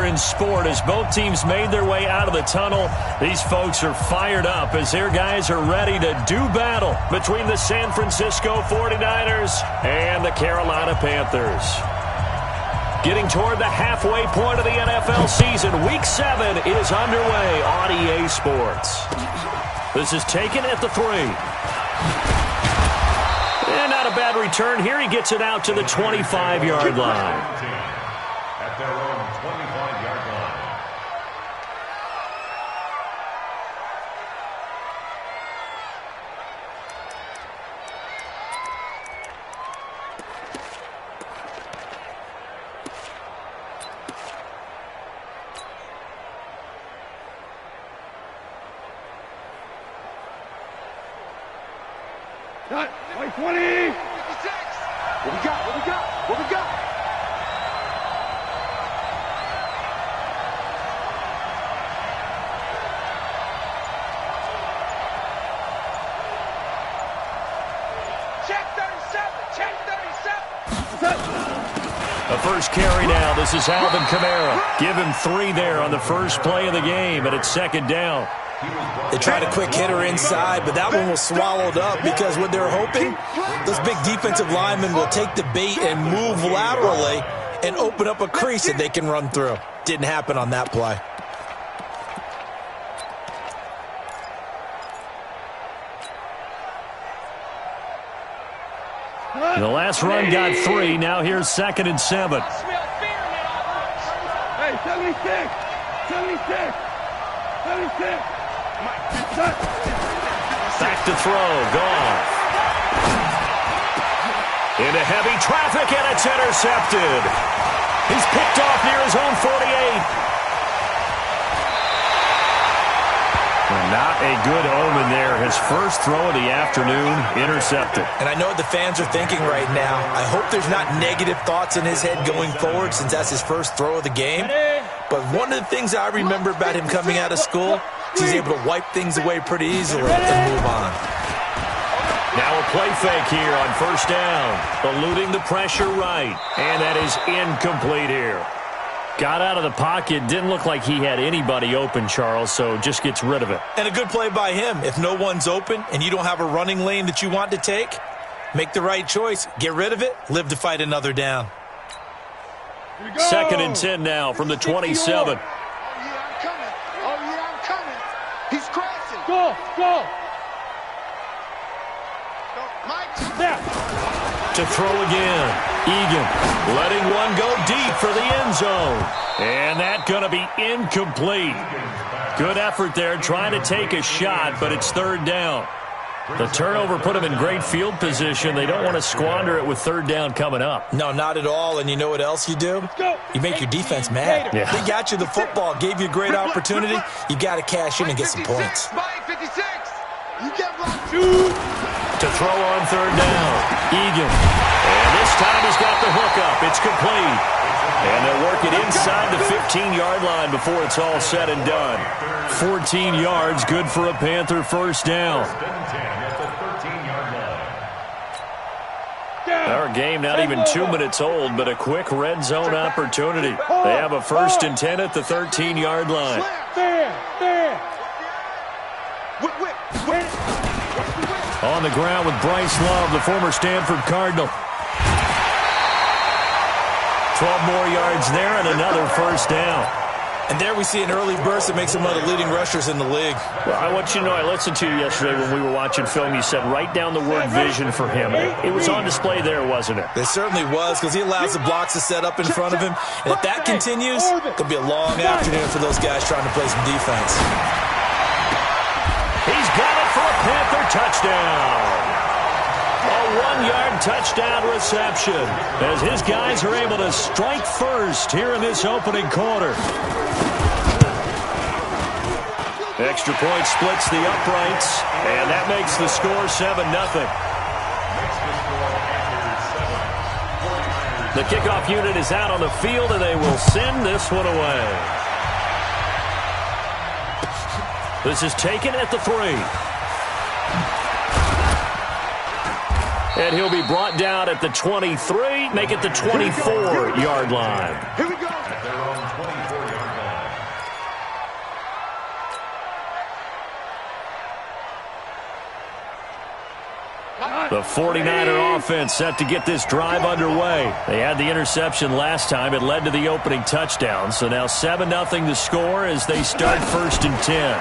in sport as both teams made their way out of the tunnel. These folks are fired up as their guys are ready to do battle between the San Francisco 49ers and the Carolina Panthers. Getting toward the halfway point of the NFL season, Week 7 is underway on EA Sports. This is taken at the 3. And not a bad return here. He gets it out to the 25-yard line. At their own 25-yard line. Cut. 20. 56. What we got? What we got? What we got? Check 37. Check 37. The first carry now. This is Alvin Kamara. Give him 3 there on the first play of the game, and it's second down. They tried a quick hitter inside, but that one was swallowed up because what they were hoping, those big defensive linemen will take the bait and move laterally and open up a crease that they can run through. Didn't happen on that play. The last run got 3. Now here's 2nd and 7. Hey, 76. 76. 76. Back to throw. Goff. Into heavy traffic, and it's intercepted. He's picked off near his own 48. Not a good omen there. His first throw of the afternoon, intercepted. And I know what the fans are thinking right now. I hope there's not negative thoughts in his head going forward since that's his first throw of the game. But one of the things I remember about him coming out of school is he's able to wipe things away pretty easily and move on. Now a play fake here on first down. Eluding the pressure right. And that is incomplete here. Got out of the pocket. Didn't look like he had anybody open, Charles, so just gets rid of it. And a good play by him. If no one's open and you don't have a running lane that you want to take, make the right choice. Get rid of it. Live to fight another down. 2nd and 10 now from the 27. Oh, yeah, I'm coming. Oh, yeah, I'm coming. He's crashing. Go. Mike. There. To throw again. Egan letting one go deep for the end zone. And that's going to be incomplete. Good effort there trying to take a shot, but it's 3rd down. The turnover put them in great field position. They don't want to squander it with 3rd down coming up. No, not at all. And you know what else you do? You make your defense mad. Yeah. They got you the football, gave you a great opportunity. You got to cash in and get some points. Mike 56. You get blocked. To throw on 3rd down. Egan. And this time he's got the hook up. It's complete. And they'll work it inside the 15-yard line before it's all said and done. 14 yards, good for a Panther first down. Our game not even 2 minutes old, but a quick red zone opportunity. They have a 1st and 10 at the 13-yard line. On the ground with Bryce Love, the former Stanford Cardinal. 12 more yards there and another first down. And there we see an early burst that makes him one of the leading rushers in the league. Well, I want you to know, I listened to you yesterday when we were watching film. You said write down the word vision for him. It was on display there, wasn't it? It certainly was, because he allows the blocks to set up in front of him. And if that continues, it'll be a long afternoon for those guys trying to play some defense. He's got it for a Panther touchdown. A 1-yard touchdown reception as his guys are able to strike first here in this opening quarter. Extra point splits the uprights, and that makes the score 7-0. The kickoff unit is out on the field, and they will send this one away. This is taken at the 3. And he'll be brought down at the 23, make it the 24-yard line. Here we go. At their own 24-yard The 49er offense set to get this drive underway. They had the interception last time. It led to the opening touchdown. So now 7-0 the score as they start 1st and 10.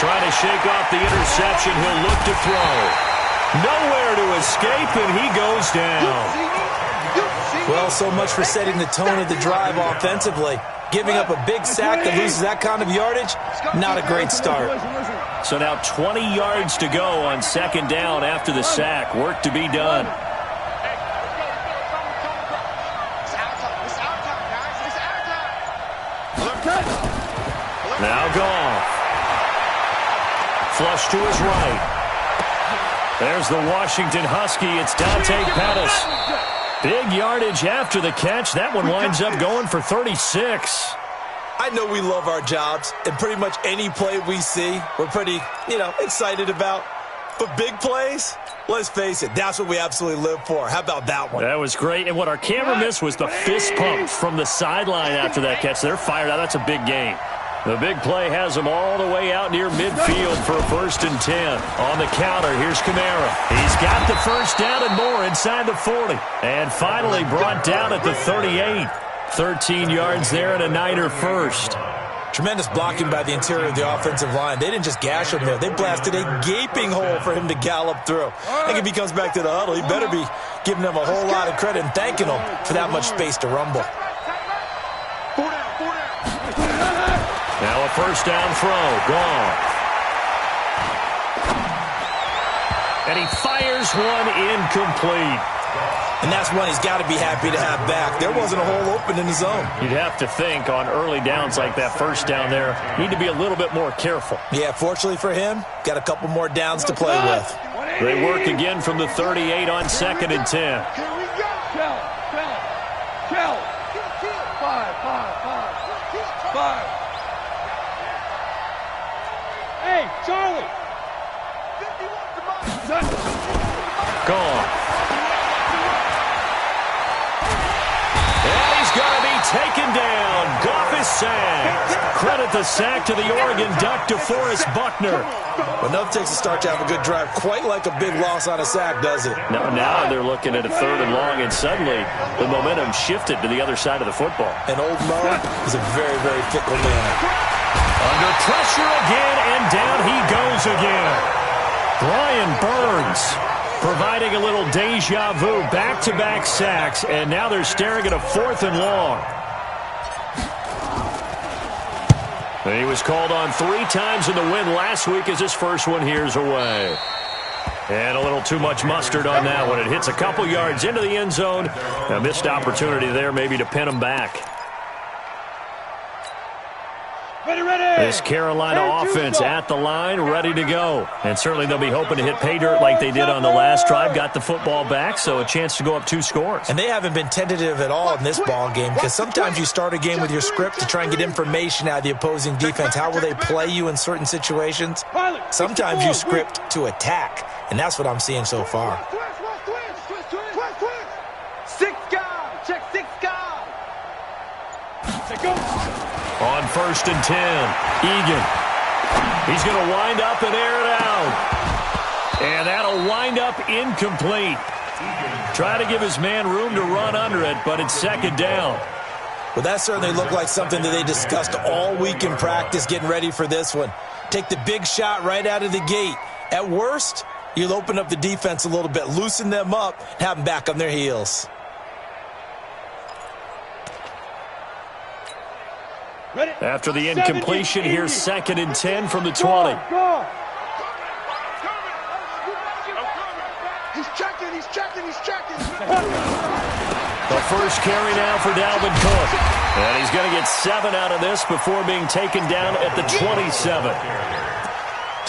Trying to shake off the interception. He'll look to throw. Nowhere to escape, and he goes down. Well, so much for setting the tone of the drive offensively. Giving up a big sack that loses that kind of yardage, not a great start. So now 20 yards to go on 2nd down after the sack. Work to be done. Now Goff. Flush to his right. There's the Washington Husky. It's Dante Pettis. Big yardage after the catch. That one winds up going for 36. I know we love our jobs, and pretty much any play we see, we're pretty, excited about. But big plays, let's face it, that's what we absolutely live for. How about that one? That was great. And what our camera missed was the fist pumps from the sideline after that catch. They're fired out. That's a big game. The big play has them all the way out near midfield for a 1st and 10. On the counter, here's Kamara. He's got the first down and more inside the 40. And finally brought down at the 38. 13 yards there and a Niner first. Tremendous blocking by the interior of the offensive line. They didn't just gash him there. They blasted a gaping hole for him to gallop through. I think if he comes back to the huddle, he better be giving them a whole lot of credit and thanking them for that much space to rumble. Now a 1st down throw. Gone. And he fires one incomplete. And that's one he's got to be happy to have back. There wasn't a hole open in the zone. You'd have to think on early downs like that 1st down there, need to be a little bit more careful. Yeah, fortunately for him, got a couple more downs to play with. They work again from the 38 on 2nd and 10. Kill. 5. Hey, Charlie. Gone. And he's going to be taken down. Goff is sacked. Credit the sack to the Oregon Duck, DeForest Buckner. But enough takes a start to have a good drive. Quite like a big loss on a sack, does it? Now they're looking at a 3rd and long, and suddenly the momentum shifted to the other side of the football. And old Mo is a very, very fickle man. Under pressure again, and down he goes again. Brian Burns providing a little deja vu, back-to-back sacks, and now they're staring at a 4th and long. And he was called on 3 times in the win last week as his first one here's away. And a little too much mustard on that one. It hits a couple yards into the end zone. A missed opportunity there maybe to pin him back. This Carolina offense at the line, ready to go. And certainly they'll be hoping to hit pay dirt like they did on the last drive. Got the football back, so a chance to go up 2 scores. And they haven't been tentative at all in this ball game, because sometimes you start a game with your script to try and get information out of the opposing defense. How will they play you in certain situations? Sometimes you script to attack, and that's what I'm seeing so far. 6 guard. Check 6 guard. On 1st and 10, Egan. He's going to wind up and air it out. And that'll wind up incomplete. Try to give his man room to run under it, but it's 2nd down. Well, that certainly looked like something that they discussed all week in practice getting ready for this one. Take the big shot right out of the gate. At worst, you'll open up the defense a little bit, loosen them up, and have them back on their heels. After the incompletion, here's 2nd and 10 from the 20. He's checking. The first carry now for Dalvin Cook. And he's going to get 7 out of this before being taken down at the 27.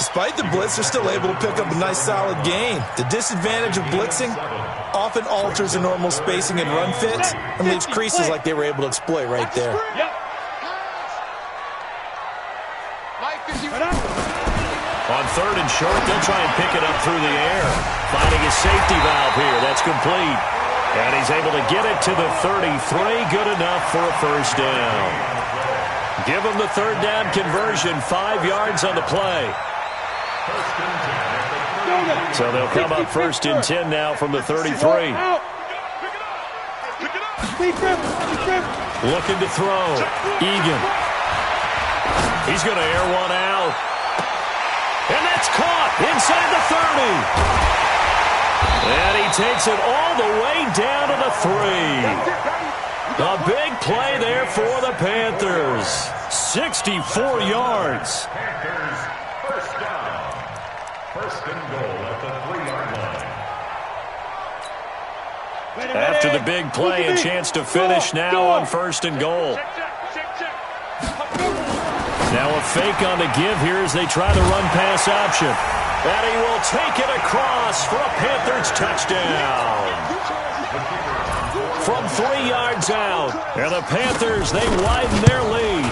Despite the blitz, they're still able to pick up a nice, solid gain. The disadvantage of blitzing often alters the normal spacing and run fits and leaves creases like they were able to exploit right there. On 3rd and short, they'll try and pick it up through the air. Finding a safety valve here. That's complete. And he's able to get it to the 33. Good enough for a 1st down. Give him the 3rd down conversion. 5 yards on the play. 1st and 10 at the So they'll come up 1st and 10 now from the 33. Looking to throw. Egan. He's going to air one out. And that's caught inside the 30. And he takes it all the way down to the 3. A big play there for the Panthers. 64 yards. Panthers, first down. First and goal at the 3-yard line. After the big play, a chance to finish now on 1st and goal. Now a fake on the give here as they try the run-pass option. And he will take it across for a Panthers touchdown. From 3 yards out. And the Panthers, they widen their lead.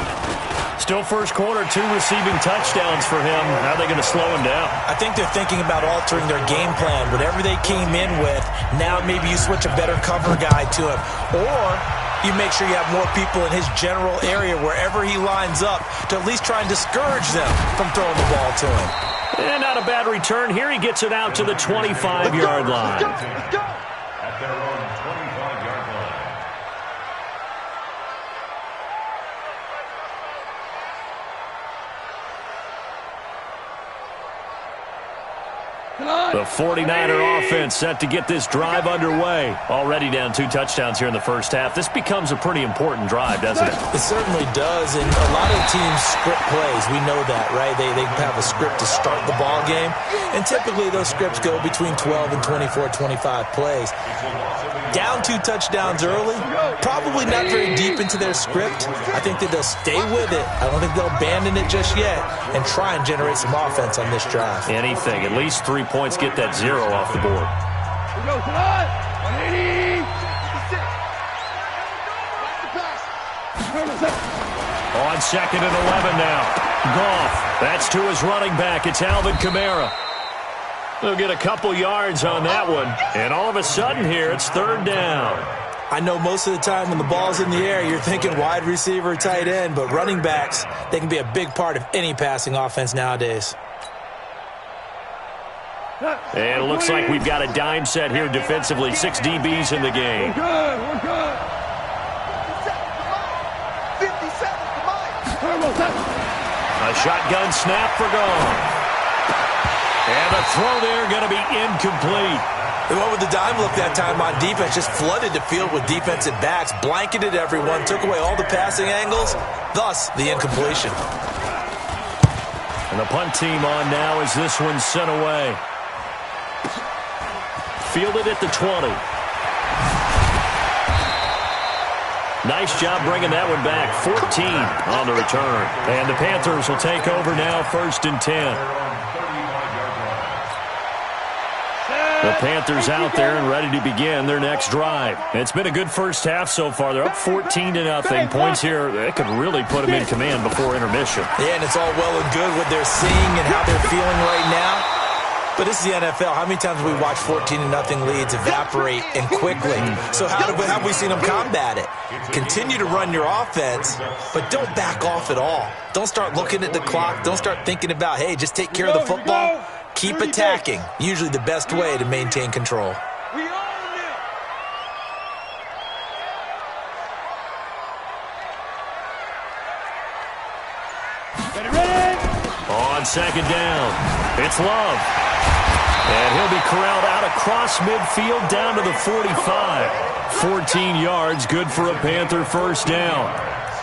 Still first quarter, 2 receiving touchdowns for him. How are they going to slow him down? I think they're thinking about altering their game plan. Whatever they came in with, now maybe you switch a better cover guy to him. Or you make sure you have more people in his general area wherever he lines up to at least try and discourage them from throwing the ball to him. And not a bad return here. He gets it out to the 25-yard line. At their own 25-yard line. The 49er offense set to get this drive underway. Already down 2 touchdowns here in the first half. This becomes a pretty important drive, doesn't it? It certainly does, and a lot of teams script plays. We know that, right? They have a script to start the ball game, and typically those scripts go between 12 and 24, 25 plays. Down 2 touchdowns early, probably not very deep into their script. I think that they'll stay with it. I don't think they'll abandon it just yet and try and generate some offense on this drive. Anything. At least 3 points, get that 0 off the board. Here we go, tonight. 180. On 2nd and 11 now. Goff. That's to his running back. It's Alvin Kamara. They'll get a couple yards on that one. And all of a sudden here, it's 3rd down. I know most of the time when the ball's in the air, you're thinking wide receiver, tight end, but running backs, they can be a big part of any passing offense nowadays. And it looks like we've got a dime set here defensively. 6 DBs in the game. We're good. 57, come on. A shotgun snap for Goff. And the throw there going to be incomplete. The one with the dime look that time on defense just flooded the field with defensive backs, blanketed everyone, took away all the passing angles, thus the incompletion. And the punt team on now as this one's sent away. Fielded at the 20. Nice job bringing that one back. 14 on the return. And the Panthers will take over now, 1st and 10. The Panthers out there and ready to begin their next drive. It's been a good first half so far. They're up 14-0. Points here, that could really put them in command before intermission. Yeah, and it's all well and good what they're seeing and how they're feeling right now. But this is the NFL. How many times have we watched 14-0 leads evaporate and quickly? So how have we seen them combat it? Continue to run your offense, but don't back off at all. Don't start looking at the clock. Don't start thinking about, hey, just take care of the football. Keep attacking. Usually the best way to maintain control. On 2nd down, it's Love. And he'll be corralled out across midfield down to the 45. 14 yards, good for a Panther first down.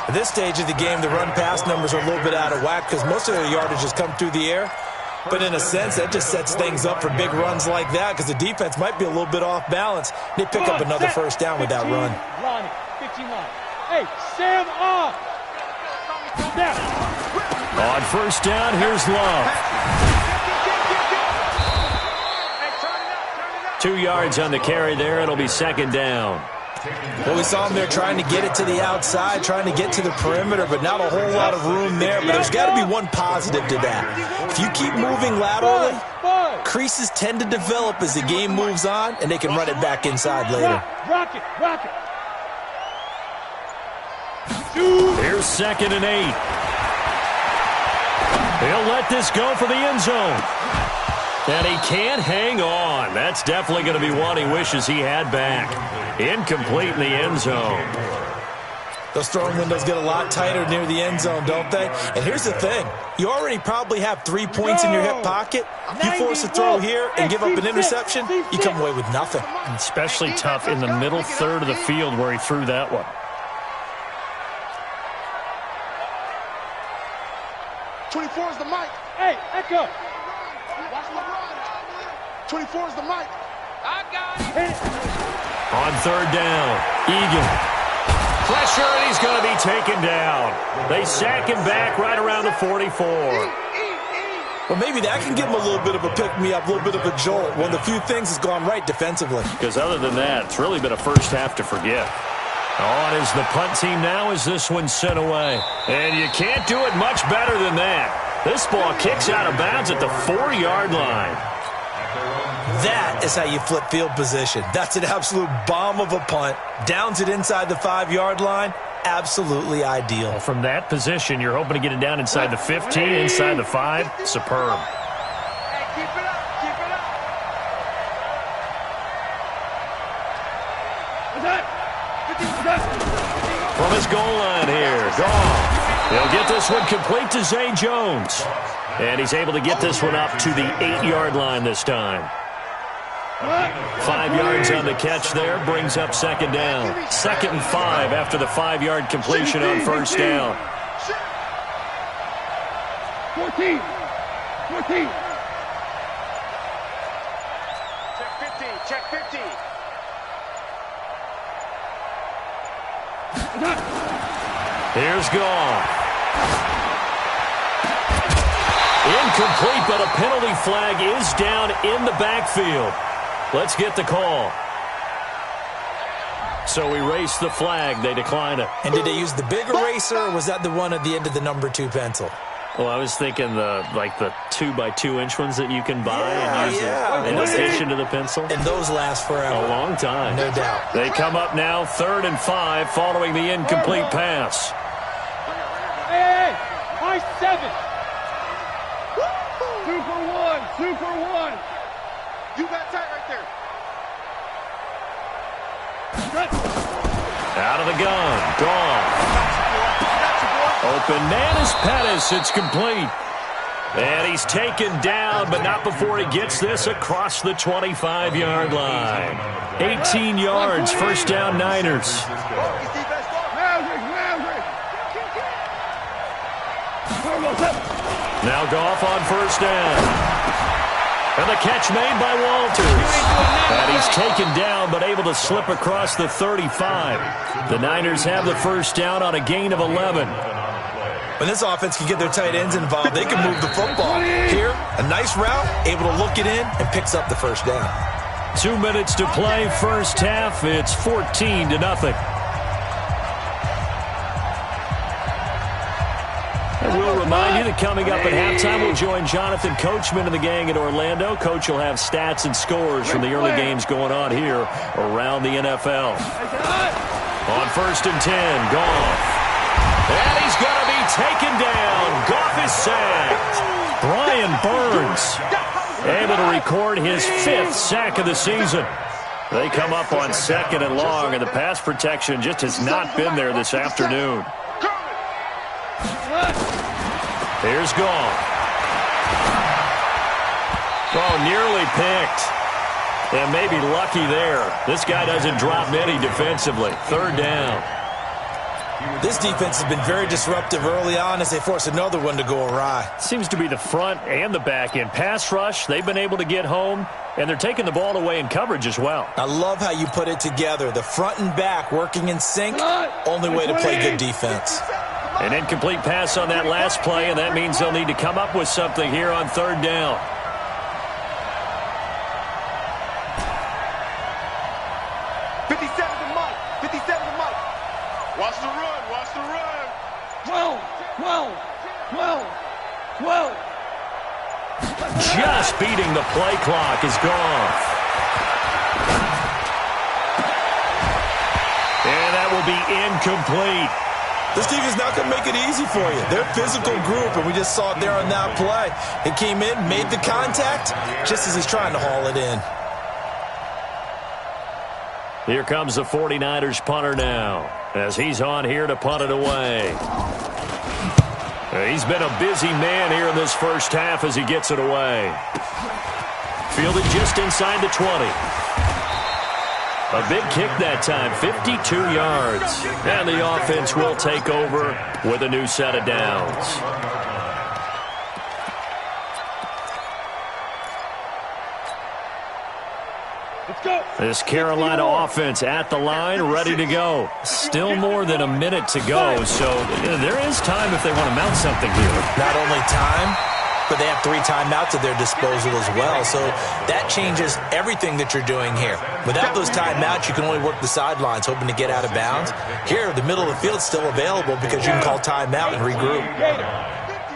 At this stage of the game, the run-pass numbers are a little bit out of whack because most of their yardage has come through the air. But in a sense, that just sets things up for big runs like that because the defense might be a little bit off balance. They pick up another first down with that run. Lonnie, 15 line. Hey, Sam off. Now. On first down, here's Love. 2 yards on the carry there. It'll be 2nd down. Well, we saw him there trying to get it to the outside, trying to get to the perimeter, but not a whole lot of room there. But there's got to be one positive to that. If you keep moving laterally, creases tend to develop as the game moves on, and they can run it back inside later. Rock it. Here's 2nd and 8. He'll let this go for the end zone. And he can't hang on. That's definitely going to be one he wishes he had back. Incomplete in the end zone. Those throwing windows get a lot tighter near the end zone, don't they? And here's the thing. You already probably have 3 points in your hip pocket. You force a throw here and give up an interception, you come away with nothing. Especially tough in the middle third of the field where he threw that one. 24 is the mic. Hey, Echo. Watch the run. 24 is the mic. I got it. On third down, Egan. Pressure, and he's going to be taken down. They sack him back right around the 44. Well, maybe that can give him a little bit of a pick-me-up, a little bit of a jolt. One of the few things has gone right defensively. Because other than that, it's really been a first half to forget. On is the punt team now as this one's sent away. And you can't do it much better than that. This ball kicks out of bounds at the 4-yard line. That is how you flip field position. That's an absolute bomb of a punt. Downs it inside the 5-yard line. Absolutely ideal. From that position, you're hoping to get it down inside the 15, inside the 5. Superb. Hey, keep it up. Keep it up. From his goal line here, Goff. He'll get this one complete to Zay Jones. And he's able to get this one up to the 8-yard line this time. 5 yards on the catch there, brings up second down. 2nd and 5 after the 5-yard completion on first down. 14. Check 15. Check 15. Here's Goff. Incomplete, but a penalty flag is down in the backfield. Let's get the call. So we race the flag. They decline it. And did they use the big eraser, or was that the one at the end of the number 2 pencil? Well, I was thinking the 2x2-inch ones that you can buy and use in addition to the pencil. And those last forever. A long time. No doubt. They come up now 3rd and 5 following the incomplete pass. Hey, high 7. Super one. You got tight right there. Out of the gun. Gone. Open man is Pettis. It's complete. And he's taken down, but not before he gets this across the 25-yard line. 18 yards, first down Niners. Now Goff on first down. And the catch made by Walters. And he's taken down, but able to slip across the 35. The Niners have the first down on a gain of 11. When this offense can get their tight ends involved, they can move the football. Here, a nice route, able to look it in, and picks up the first down. 2 minutes to play, first half. It's 14-0. And we'll remind you that coming up at halftime, we'll join Jonathan Coachman and the gang at Orlando. Coach will have stats and scores from the early games going on here around the NFL. On 1st and 10, Goff. And he's going to be taken down. Goff is sacked. Brian Burns able to record his 5th sack of the season. They come up on 2nd and long, and the pass protection just has not been there this afternoon. Here's Goff. Oh, nearly picked. And maybe lucky there. This guy doesn't drop many defensively. 3rd down. This defense has been very disruptive early on as they force another one to go awry. Seems to be the front and the back end. Pass rush, they've been able to get home, and they're taking the ball away in coverage as well. I love how you put it together. The front and back working in sync, only way to play good defense. An incomplete pass on that last play, and that means they'll need to come up with something here on 3rd down. Watch the run. Watch the run. 12. Just beating the play clock is Goff. And that will be incomplete. This defense is not going to make it easy for you. They're a physical group, and we just saw it there on that play. It came in, made the contact, just as he's trying to haul it in. Here comes the 49ers punter now, as he's on here to punt it away. He's been a busy man here in this first half as he gets it away. Fielded just inside the 20. A big kick that time, 52 yards. And the offense will take over with a new set of downs. Let's go. This Carolina offense at the line, ready to go. Still more than a minute to go, so there is time if they want to mount something here. Not only time, but they have 3 timeouts at their disposal as well. So that changes everything that you're doing here. Without those timeouts, you can only work the sidelines, hoping to get out of bounds. Here, the middle of the field's still available because you can call timeout and regroup.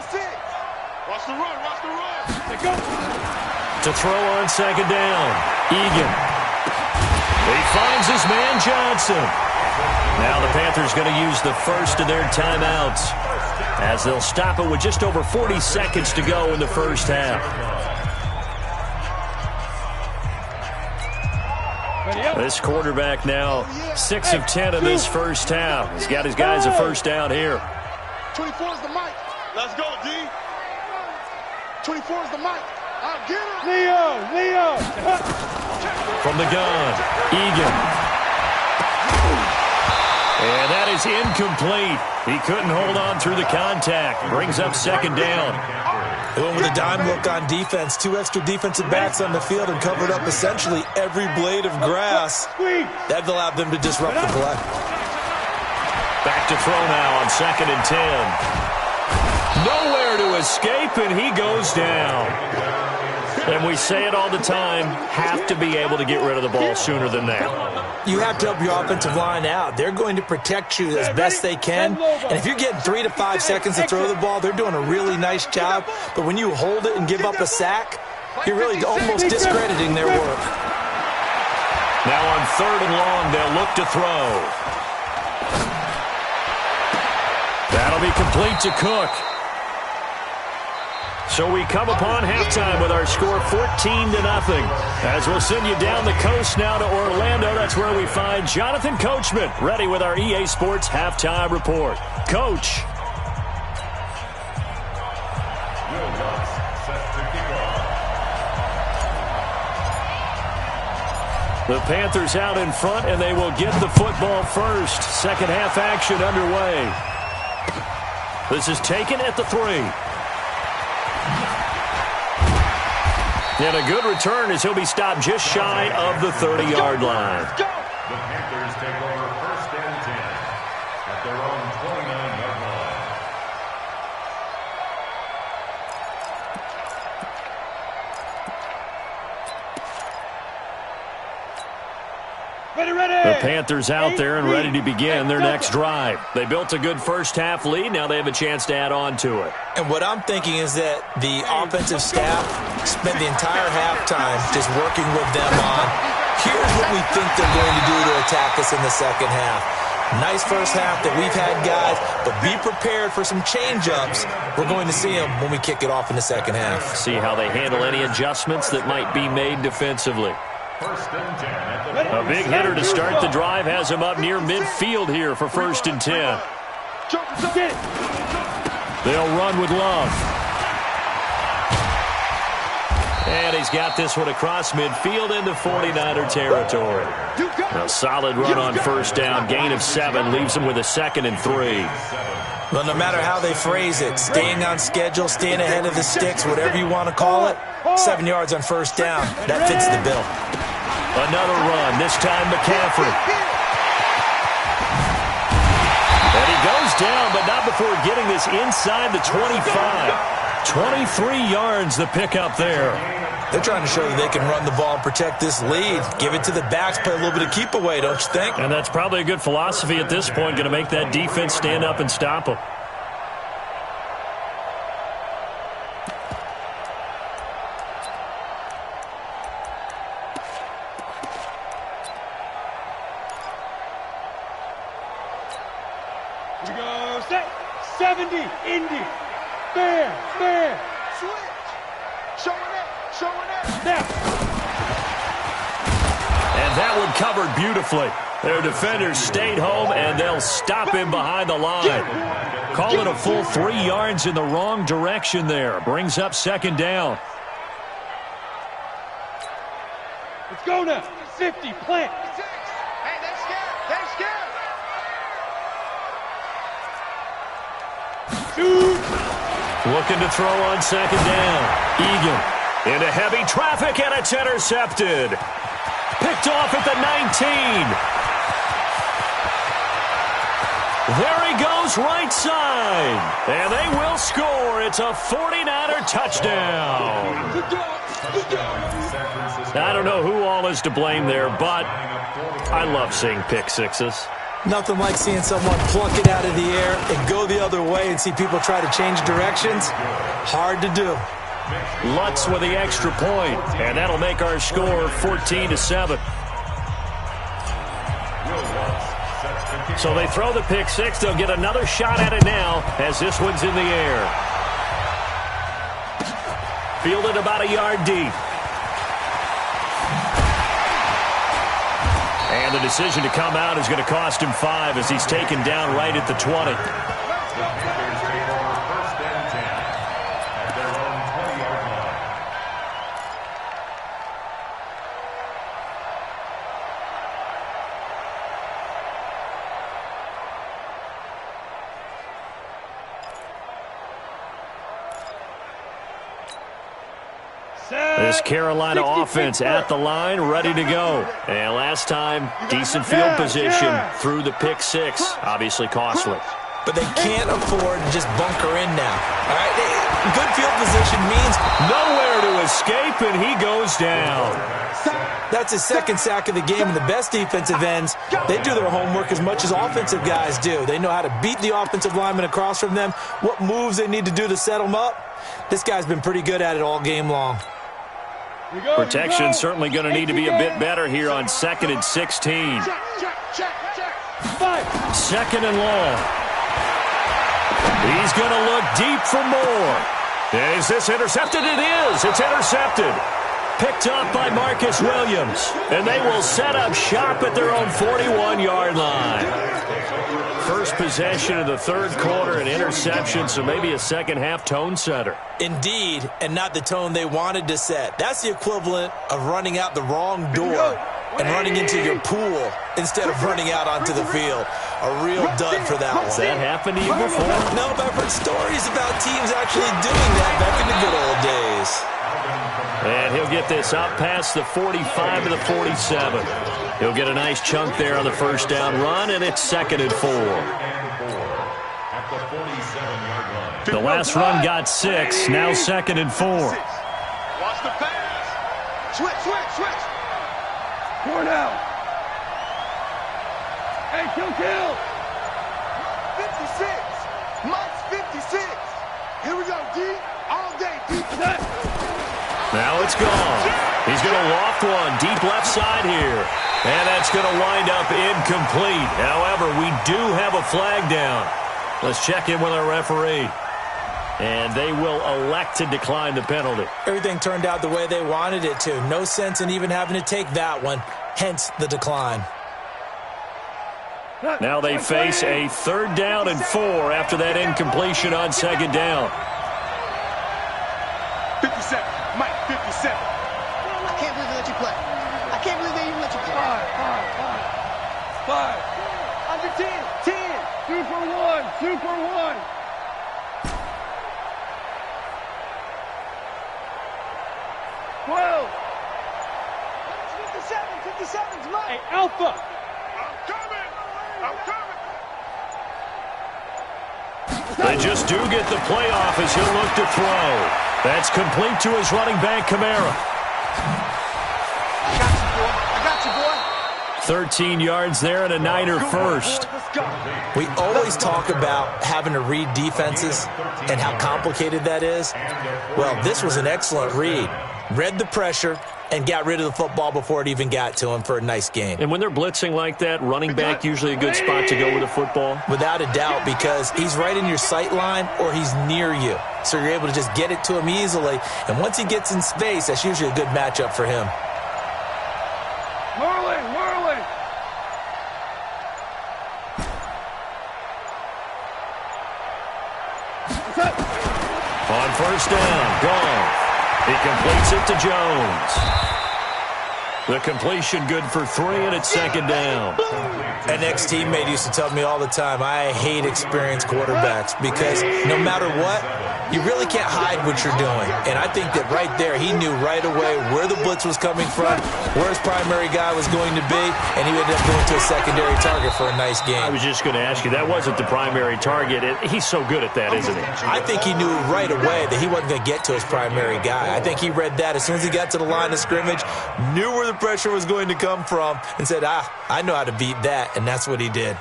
56. Watch the run, watch the run. Let's go. To throw on second down, Egan. He finds his man Johnson. Now the Panthers going to use the first of their timeouts, as they'll stop it with just over 40 seconds to go in the first half. This quarterback now 6 of 10 in this first half. He's got his guys a first down here. 24 is the mic. Let's go, D. 24 is the mic. I'll get him. Leo. From the gun, Egan. And that is incomplete. He couldn't hold on through the contact. Brings up second down. They went with a dime look on defense. 2 extra defensive backs on the field and covered up essentially every blade of grass. That allowed them to disrupt the play. Back to throw now on second and 10. Nowhere to escape, and he goes down. And we say it all the time, have to be able to get rid of the ball sooner than that. You have to help your offensive line out. They're going to protect you as best they can. And if you're getting 3 to 5 seconds to throw the ball, they're doing a really nice job. But when you hold it and give up a sack, you're really almost discrediting their work. Now on third and long, they'll look to throw. That'll be complete to Cook. So we come upon halftime with our score 14-0. As we'll send you down the coast now to Orlando, that's where we find Jonathan Coachman, ready with our EA Sports halftime report. Coach. The Panthers out in front, and they will get the football first. Second half action underway. This is taken at the 3. And a good return as he'll be stopped just shy of the 30-yard line. The Panthers take over first and 10 at their own 29-yard line. Ready. The Panthers out there and ready to begin their next drive. They built a good first half lead. Now they have a chance to add on to it. And what I'm thinking is that the offensive staff spent the entire halftime just working with them on, here's what we think they're going to do to attack us in the second half. Nice first half that we've had, guys, but be prepared for some change-ups. We're going to see them when we kick it off in the second half. See how they handle any adjustments that might be made defensively. First and 10 at the A big hitter to start the drive has him up near midfield here for first and 10. They'll run with Love. And he's got this one across midfield into 49er territory. A solid run on first down. Gain of 7 leaves him with a second and 3. Well, no matter how they phrase it, staying on schedule, staying ahead of the sticks, whatever you want to call it, 7 yards on first down. That fits the bill. Another run, this time McCaffrey. And he goes down, but not before getting this inside the 25. 23 yards the pickup there. They're trying to show that they can run the ball and protect this lead. Give it to the backs, play a little bit of keep away, don't you think? And that's probably a good philosophy at this point, going to make that defense stand up and stop them. We go. 70, Indy. Man. Switch. Showing it. Now. And that one covered beautifully. Their defenders stayed home, and they'll stop him behind the line. Call it a full 3 yards in the wrong direction there. Brings up second down. Let's go now. 50, plant. Hey, they're scared. Shoot. Looking to throw on second down. Egan into heavy traffic, and it's intercepted. Picked off at the 19. There he goes, right side. And they will score. It's a 49er touchdown. I don't know who all is to blame there, but I love seeing pick sixes. Nothing like seeing someone pluck it out of the air and go the other way and see people try to change directions. Hard to do. Lutz with the extra point, and that'll make our score 14-7. So they throw the pick six. They'll get another shot at it now as this one's in the air. Fielded about a yard deep. And the decision to come out is going to cost him 5 as he's taken down right at the 20. This Carolina offense at the line, ready to go. And last time, decent field position through the pick six. Obviously costly. But they can't afford to just bunker in now. All right, good field position means nowhere to escape, and he goes down. That's his second sack of the game, and the best defensive ends, they do their homework as much as offensive guys do. They know how to beat the offensive lineman across from them, what moves they need to do to set them up. This guy's been pretty good at it all game long. Protection certainly going to need to be a bit better here on 2nd and 16. Second and long. He's going to look deep for more. Is this intercepted? It is. It's intercepted. Picked up by Marcus Williams. And they will set up shop at their own 41-yard line. First possession of the third quarter, an interception, so maybe a second-half tone setter. Indeed, and not the tone they wanted to set. That's the equivalent of running out the wrong door and running into your pool instead of running out onto the field. A real dud for that one. Has that happened to you before? No, but I've heard stories about teams actually doing that back in the good old days. And he'll get this up past the 45 to the 47. He'll get a nice chunk there on the first down run, and it's 2nd and 4. The last run got 6, now 2nd and 4. Watch the pass. Switch. Four now. Hey, kill. 56. Mike's 56. Here we go, D. All day, D. Now it's gone. He's going to loft one deep left side here. And that's going to wind up incomplete. However, we do have a flag down. Let's check in with our referee. And they will elect to decline the penalty. Everything turned out the way they wanted it to. No sense in even having to take that one. Hence the decline. Now they face a 3rd down and 4 after that incompletion on 2nd down. 57. Mike, 57. I can't believe they let you play. I can't believe they even let you play. Five. Under 10. 2 for 1. 12. 57's Mike. Hey, Alpha. I'm coming. They just do get the playoff as he'll look to throw. That's complete to his running back, Kamara. I got you, boy. 13 yards there and a Niner first. We always talk about having to read defenses and how complicated that is. Well, this was an excellent read. Read the pressure, and got rid of the football before it even got to him for a nice gain. And when they're blitzing like that, running back usually a good spot to go with a football? Without a doubt, because he's right in your sight line or he's near you. So you're able to just get it to him easily. And once he gets in space, that's usually a good matchup for him. Whirling, whirling. On first down, Goff. He completes it to Jones. The completion good for 3, and it's second down. An ex-teammate used to tell me all the time, I hate experienced quarterbacks because no matter what, you really can't hide what you're doing. And I think that right there, he knew right away where the blitz was coming from, where his primary guy was going to be, and he ended up going to a secondary target for a nice game. I was just going to ask you, that wasn't the primary target. He's so good at that, isn't he? I think he knew right away that he wasn't going to get to his primary guy. I think he read that as soon as he got to the line of scrimmage, knew where the pressure was going to come from, and said, I know how to beat that, and that's what he did.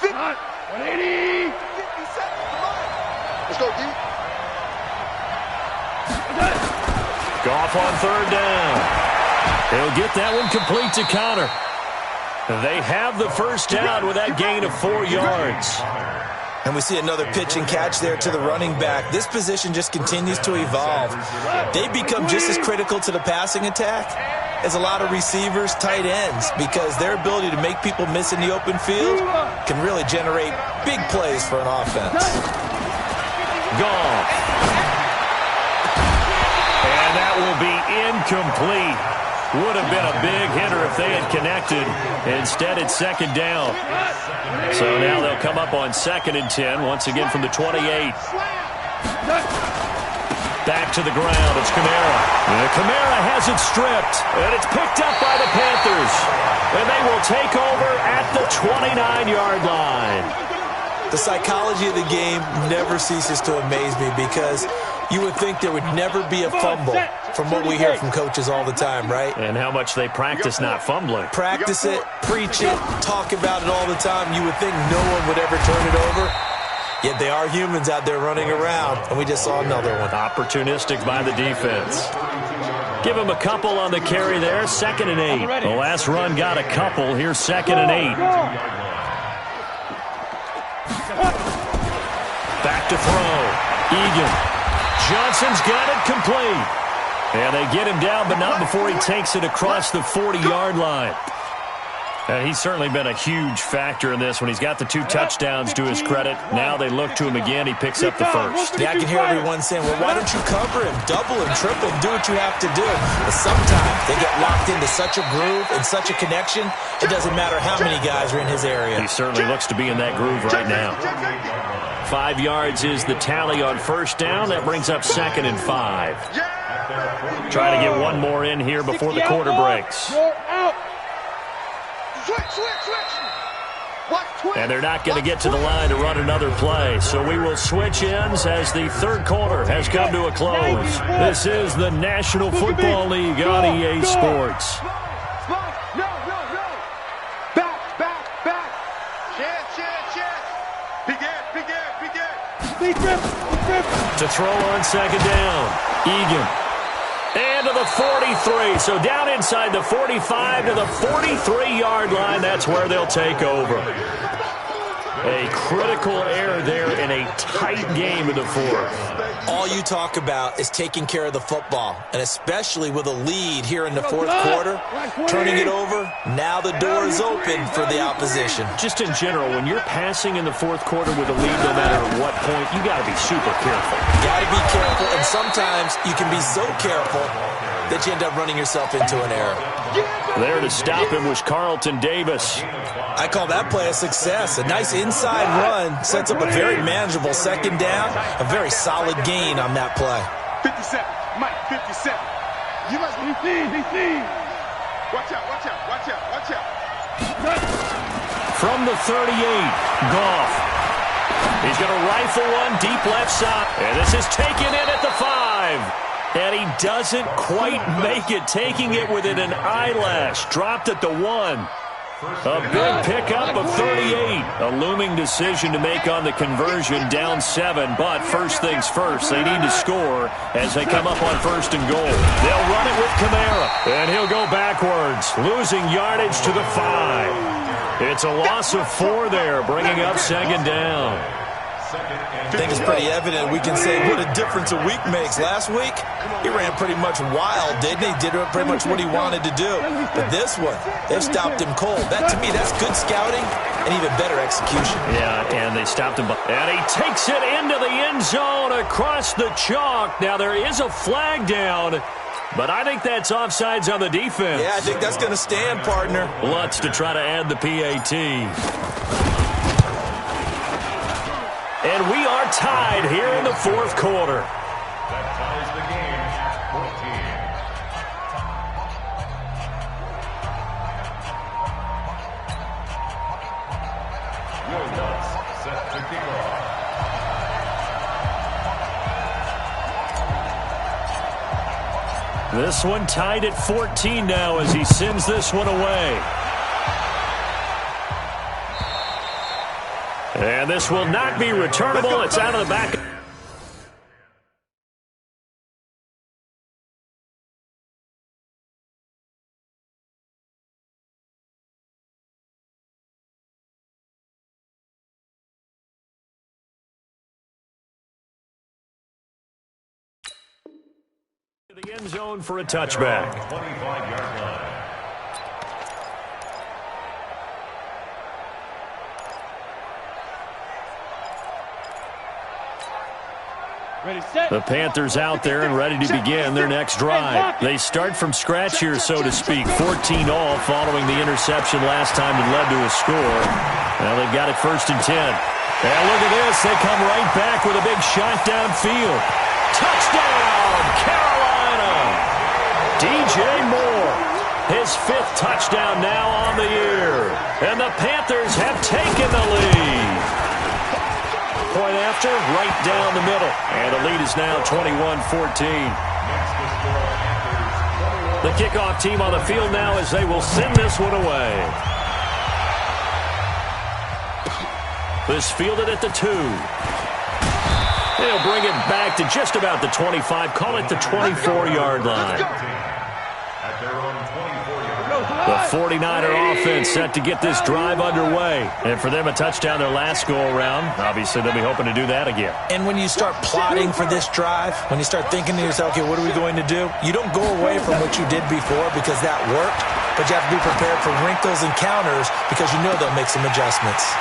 180. Let's go, D. Goff on third down. He'll get that one complete to Connor. They have the first down with that gain of 4 yards. And we see another pitch and catch there to the running back. This position just continues to evolve. They become just as critical to the passing attack as a lot of receivers, tight ends, because their ability to make people miss in the open field can really generate big plays for an offense. Goff. And that will be incomplete. Would have been a big hitter if they had connected. Instead, it's second down. So now they'll come up on 2nd and 10, once again from the 28. Back to the ground. It's Kamara. And Kamara has it stripped. And it's picked up by the Panthers. And they will take over at the 29-yard line. The psychology of the game never ceases to amaze me because you would think there would never be a fumble from what we hear from coaches all the time, right? And how much they practice not fumbling. Practice it, preach it, talk about it all the time. You would think no one would ever turn it over. Yet they are humans out there running around, and we just saw another one. Opportunistic by the defense. Give him a couple on the carry there, 2nd and 8. The last run got a couple. Here's 2nd and 8. Back to throw. Egan. Johnson's got it complete. And they get him down, but not before he takes it across the 40-yard line. And he's certainly been a huge factor in this when he's got the 2 touchdowns to his credit. Now they look to him again. He picks up the first. Yeah, I can hear everyone saying, well, why don't you cover him, double him, triple him, do what you have to do. But sometimes they get locked into such a groove and such a connection, it doesn't matter how many guys are in his area. He certainly looks to be in that groove right now. 5 yards is the tally on first down. That brings up 2nd and 5. Trying to get one more in here before the quarter breaks. And they're not going to get to the line to run another play. So we will switch ends as the third quarter has come to a close. This is the National Football League on EA Sports. To throw on second down. Egan. And to the 43. So down inside the 45 to the 43-yard line. That's where they'll take over. A critical error there in a tight game in the fourth. All you talk about is taking care of the football, and especially with a lead here in the fourth quarter, turning it over, now the door is open for the opposition. Just in general, when you're passing in the fourth quarter with a lead, no matter at what point, you got to be super careful. Got to be careful, and sometimes you can be so careful that you end up running yourself into an error. There to stop him was Carlton Davis. I call that play a success. A nice inside run sets up a very manageable second down, a very solid gain on that play. 57, Mike, 57. You must be seen. Watch out. From the 38, Goff. He's going to rifle one deep left side. And this is taken in at the 5. And he doesn't quite make it, taking it within an eyelash. Dropped at the 1. A big pickup of 38. A looming decision to make on the conversion, down 7. But first things first, they need to score as they come up on 1st and goal. They'll run it with Kamara, and he'll go backwards, losing yardage to the 5. It's a loss of 4 there, bringing up 2nd down. I think it's pretty evident. We can say what a difference a week makes. Last week, he ran pretty much wild, didn't he? Did pretty much what he wanted to do. But this one, they've stopped him cold. That, to me, that's good scouting and even better execution. Yeah, and they stopped him. And he takes it into the end zone across the chalk. Now, there is a flag down, but I think that's offsides on the defense. Yeah, I think that's going to stand, partner. Lutz to try to add the PAT. And we are tied here in the 4th quarter. That ties the game, 14. Will Lutz set to kick off. This one tied at 14 now as he sends this one away. And this will not be returnable. It's out of the back. The end zone for a touchback. 25-yard line. The Panthers out there and ready to begin their next drive. They start from scratch here, so to speak. 14 all following the interception last time that led to a score. Well, they've got it 1st and 10. And look at this. They come right back with a big shot downfield. Touchdown, Carolina! DJ Moore. His 5th touchdown now on the year. And the Panthers have taken the lead. Point after, right down the middle. And the lead is now 21-14. The kickoff team on the field now as they will send this one away. This fielded at the 2. They'll bring it back to just about the 25. Call it the 24-yard line. At their own 24-yard line. The 49er offense set to get this drive underway. And for them, a touchdown their last go-around. Obviously, they'll be hoping to do that again. And when you start plotting for this drive, when you start thinking to yourself, okay, what are we going to do? You don't go away from what you did before because that worked, but you have to be prepared for wrinkles and counters because you know they'll make some adjustments.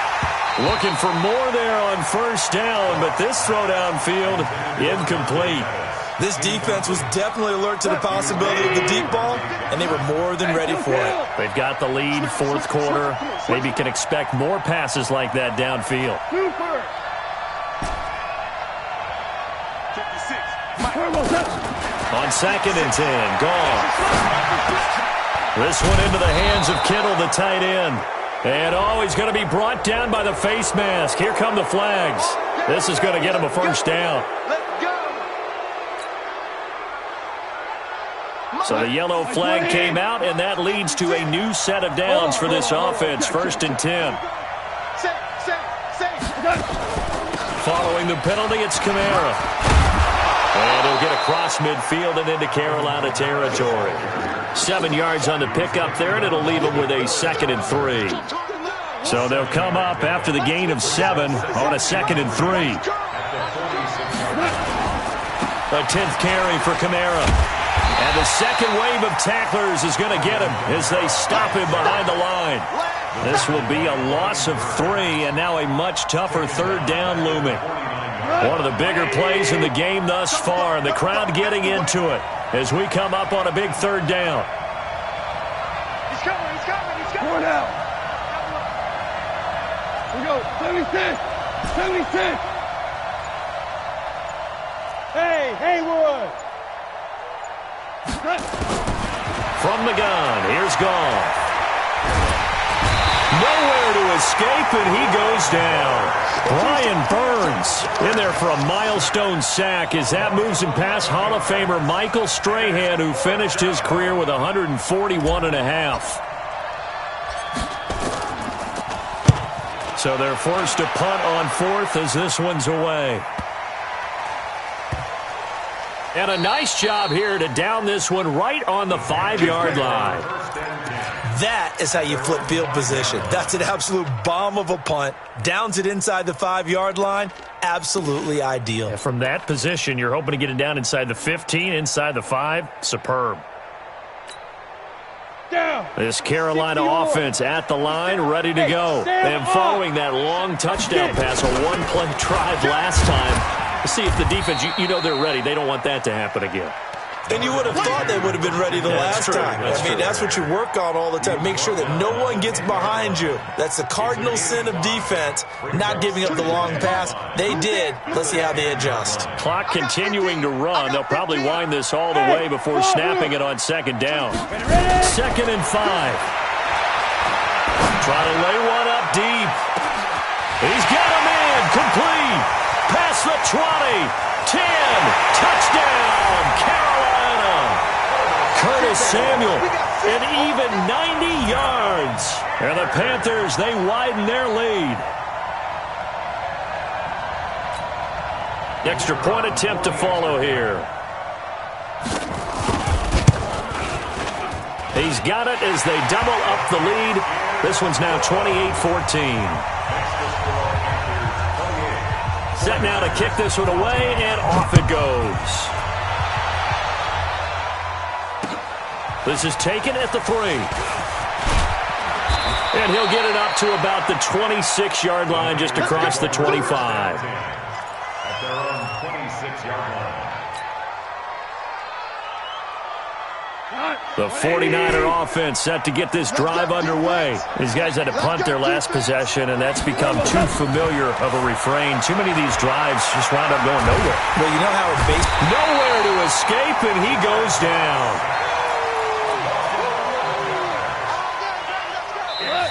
Looking for more there on 1st down, but this throw downfield, incomplete. This defense was definitely alert to the possibility of the deep ball, and they were more than ready for it. They've got the lead, 4th quarter. Maybe can expect more passes like that downfield. 56. On 2nd and 10, gone. This one into the hands of Kittle, the tight end. And, he's going to be brought down by the face mask. Here come the flags. This is going to get him a 1st down. So the yellow flag came out, and that leads to a new set of downs for this offense. 1st and 10. Following the penalty, it's Kamara. And he'll get across midfield and into Carolina territory. 7 yards on the pickup there, and it'll leave him with a 2nd and 3. So they'll come up after the gain of 7 on a 2nd and 3. A 10th carry for Kamara. And the second wave of tacklers is going to get him as they stop him behind the line. This will be a loss of 3, and now a much tougher 3rd down looming. One of the bigger plays in the game thus far, and the crowd getting into it as we come up on a big 3rd down. He's coming. Going out. We go. 76. Hey, Haywood. From the gun, here's Goff. Nowhere to escape, and he goes down. Brian Burns in there for a milestone sack as that moves him past Hall of Famer Michael Strahan, who finished his career with 141.5. So they're forced to punt on fourth as this one's away. And a nice job here to down this one right on the 5-yard line. That is how you flip field position. That's an absolute bomb of a punt. Downs it inside the 5-yard line. Absolutely ideal. And from that position, you're hoping to get it down inside the 15, inside the 5. Superb. This Carolina offense at the line, ready to go. And following that long touchdown pass, a one-play drive last time, see if the defense, you know they're ready. They don't want that to happen again. And you would have thought they would have been ready the last time. That's what you work on all the time. Make sure that no one gets behind you. That's the cardinal sin of defense, not giving up the long pass. They did. Let's see how they adjust. Clock continuing to run. They'll probably wind this all the way before snapping it on second down. 2nd and 5. Try to lay one up deep. He's got him in. Complete. Past the 20. 10. Touchdown. Carolina. Curtis Samuel. And even 90 yards. And the Panthers, they widen their lead. Extra point attempt to follow here. He's got it as they double up the lead. This one's now 28-14. Set now to kick this one away, and off it goes. This is taken at the 3. And he'll get it up to about the 26-yard line, just across the 25. At their own 26-yard line. The 49er offense set to get this drive underway. These guys had to punt their last possession, and that's become too familiar of a refrain. Too many of these drives just wound up going nowhere. Well, you know how it's based. Nowhere to escape, and he goes down.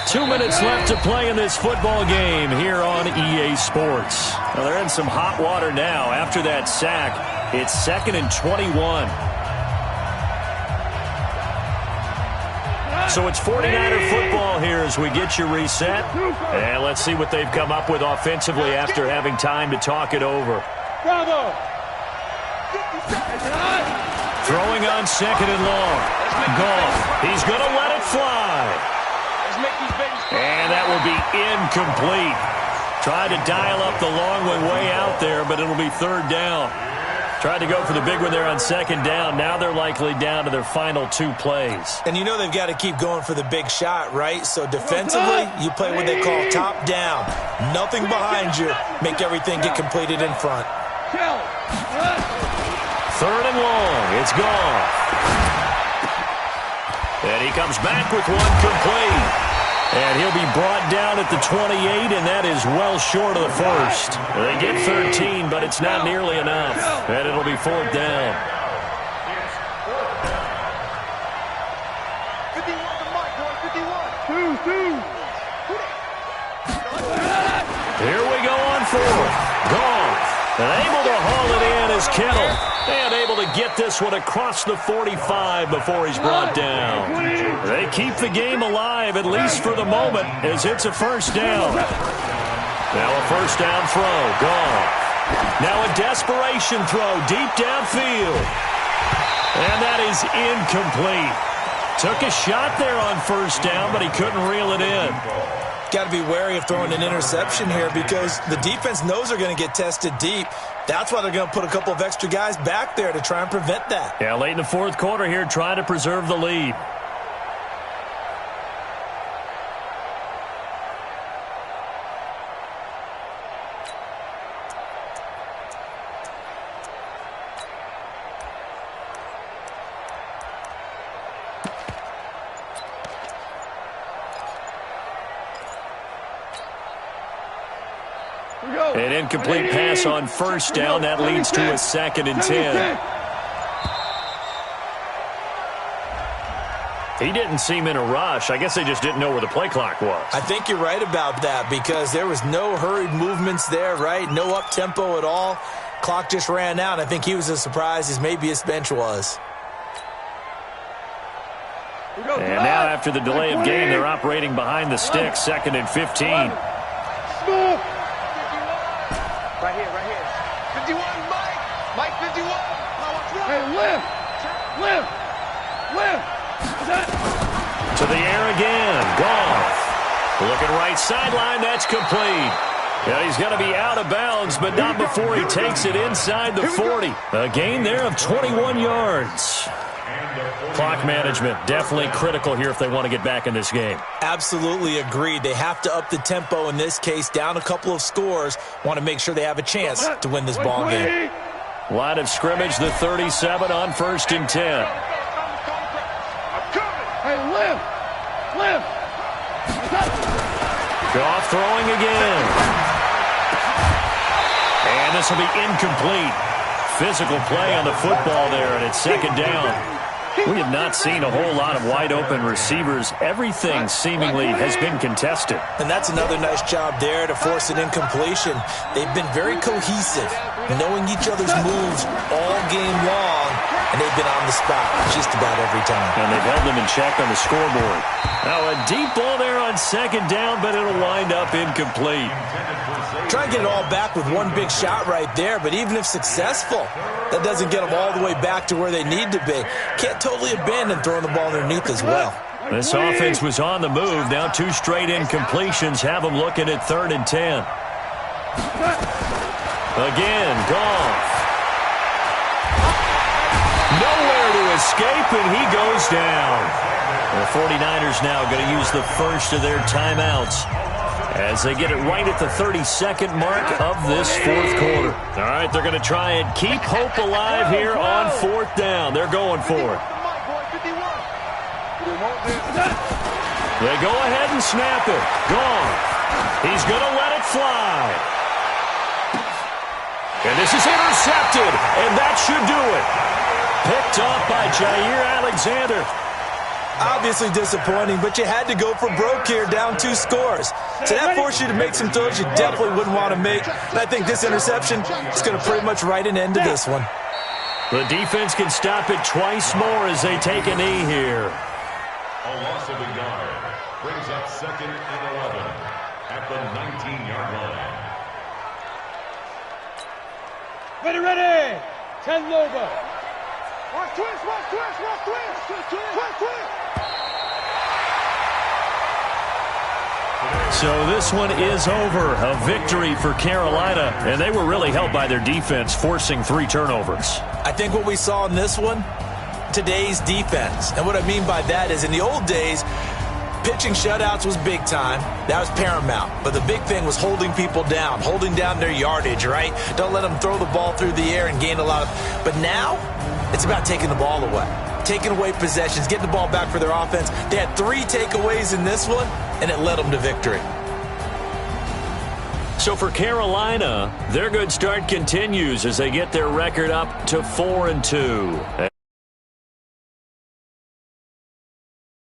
2 minutes left to play in this football game here on EA Sports. Well, they're in some hot water now. After that sack, it's 2nd and 21. So it's 49er football here as we get you reset. And let's see what they've come up with offensively after having time to talk it over. Throwing on 2nd and long. Goff. He's going to let it fly. And that will be incomplete. Tried to dial up the long one way out there, but it'll be 3rd down. Tried to go for the big one there on 2nd down. Now they're likely down to their final 2 plays. And you know they've got to keep going for the big shot, right? So defensively, you play what they call top down. Nothing behind you. Make everything get completed in front. 3rd and long. It's gone. And he comes back with one complete. And he'll be brought down at the 28, and that is well short of the first. They get 13, but it's not nearly enough. And it'll be 4th down. 51. Here we go on 4th. Gone. And able to haul it in is Kittle. And able to get this one across the 45 before he's brought down. They keep the game alive, at least for the moment, as it's a 1st down. Now a 1st down throw. Gone. Now a desperation throw deep downfield. And that is incomplete. Took a shot there on 1st down, but he couldn't reel it in. Got to be wary of throwing an interception here because the defense knows they're going to get tested deep. That's why they're going to put a couple of extra guys back there to try and prevent that. Yeah, late in the 4th quarter here, trying to preserve the lead. An incomplete pass on 1st down. That leads to a 2nd and 10. He didn't seem in a rush. I guess they just didn't know where the play clock was. I think you're right about that because there was no hurried movements there, right? No up-tempo at all. Clock just ran out. I think he was as surprised as maybe his bench was. And now after the delay of game, they're operating behind the sticks. 2nd and 15. Hey, lift. Lift. Lift. To the air again. Goff. Looking right sideline. That's complete. Yeah, he's going to be out of bounds, but not before he takes it inside the 40. A gain there of 21 yards. Clock management, definitely critical here if they want to get back in this game. Absolutely agreed. They have to up the tempo in this case, down a couple of scores. Want to make sure they have a chance to win this ball game. Line of scrimmage, the 37 on 1st and 10. Hey, lift. Lift. Goff throwing again. And this will be incomplete. Physical play on the football there, and it's 2nd down. We have not seen a whole lot of wide-open receivers. Everything seemingly has been contested. And that's another nice job there to force an incompletion. They've been very cohesive, knowing each other's moves all game long, and they've been on the spot just about every time. And they've held them in check on the scoreboard. Now a deep ball there on 2nd down, but it'll wind up incomplete. Try and get it all back with one big shot right there, but even if successful, that doesn't get them all the way back to where they need to be. Can't totally abandon throwing the ball underneath as well. This offense was on the move. Now 2 straight incompletions have them looking at 3rd and 10. Again, Goff. Nowhere to escape, and he goes down. The 49ers now going to use the first of their timeouts as they get it right at the 32nd mark of this 4th quarter. All right, they're going to try and keep hope alive here on 4th down. They're going for it. They go ahead and snap it. Goff. He's going to let it fly. And this is intercepted, and that should do it. Picked off by Jair Alexander. Obviously disappointing, but you had to go for broke here, down 2 scores. So that forced you to make some throws you definitely wouldn't want to make. And I think this interception is going to pretty much write an end to this one. The defense can stop it twice more as they take a knee here. A loss of a yard brings up 2nd and 11 at the 19-yard line. Ready. 10 over. Watch twist. So this one is over. A victory for Carolina, and they were really helped by their defense, forcing 3 turnovers. I think what we saw in this one, today's defense. And what I mean by that is in the old days, pitching shutouts was big time. That was paramount. But the big thing was holding people down, holding down their yardage, right? Don't let them throw the ball through the air and gain a lot of... But now, it's about taking the ball away. Taking away possessions, getting the ball back for their offense. They had 3 takeaways in this one, and it led them to victory. So for Carolina, their good start continues as they get their record up to 4-2.